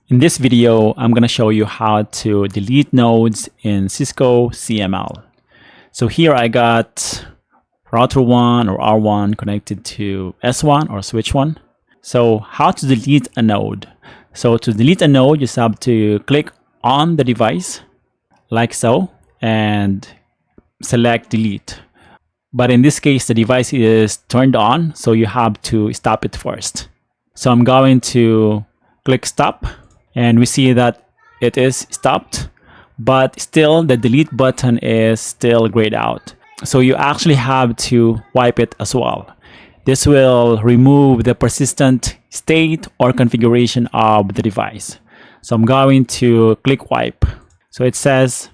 In this video, I'm going to show you how to delete nodes in Cisco CML. So here I got router 1 or R1 connected to S1 or switch 1. So how to delete a node? So to delete a node, you just have to click on the device like so and select delete. But in this case, the device is turned on, so you have to stop it first. So I'm going to click stop. And we see that it is stopped, but still the delete button is still grayed out. So you actually have to wipe it as well. This will remove the persistent state or configuration of the device. So I'm going to click wipe. So it says,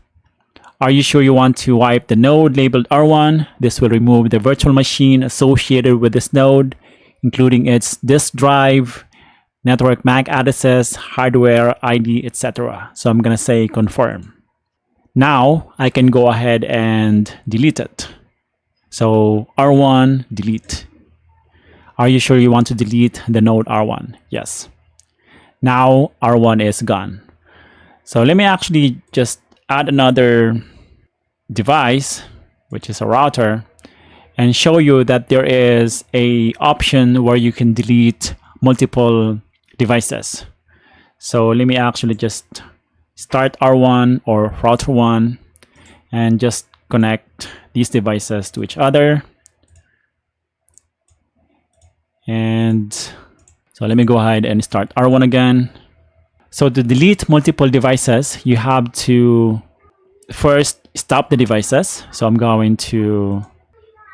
are you sure you want to wipe the node labeled R1? This will remove the virtual machine associated with this node, including its disk drive, network MAC addresses, hardware, ID, etc. So I'm going to say confirm. Now I can go ahead and delete it. So R1, delete. Are you sure you want to delete the node R1? Yes. Now R1 is gone. So let me actually just add another device, which is a router, and show you that there is an option where you can delete multiple devices. So let me actually just start R1 or router 1 and just connect these devices to each other. And so let me go ahead and start R1 again. So to delete multiple devices, you have to first stop the devices. So I'm going to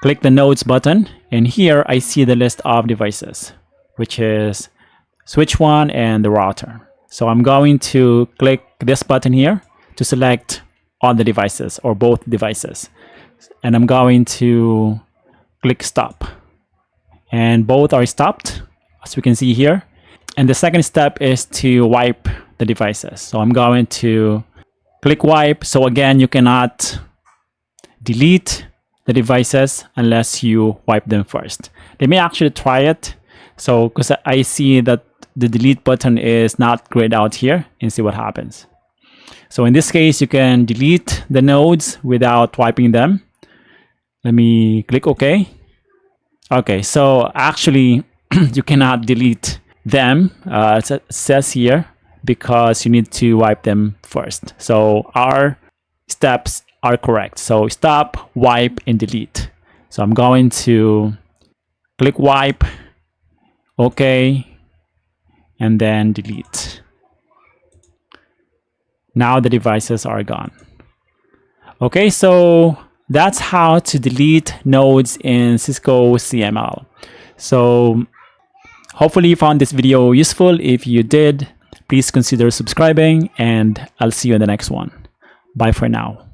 click the nodes button, and here I see the list of devices, which is switch 1 and the router. So I'm going to click this button here to select all the devices or both devices. And I'm going to click stop. And both are stopped, as we can see here. And the second step is to wipe the devices. So I'm going to click wipe. So again, you cannot delete the devices unless you wipe them first. Let me actually try it. So because I see that the delete button is not grayed out here, and see what happens. So in this case, you can delete the nodes without wiping them. Let me click OK. Okay, so actually you cannot delete them, it says here, because you need to wipe them first. So our steps are correct. So stop, wipe, and delete. So I'm going to click wipe, OK, and then delete. Now the devices are gone. Okay, so that's how to delete nodes in Cisco CML. So hopefully you found this video useful. If you did, please consider subscribing, and I'll see you in the next one. Bye for now.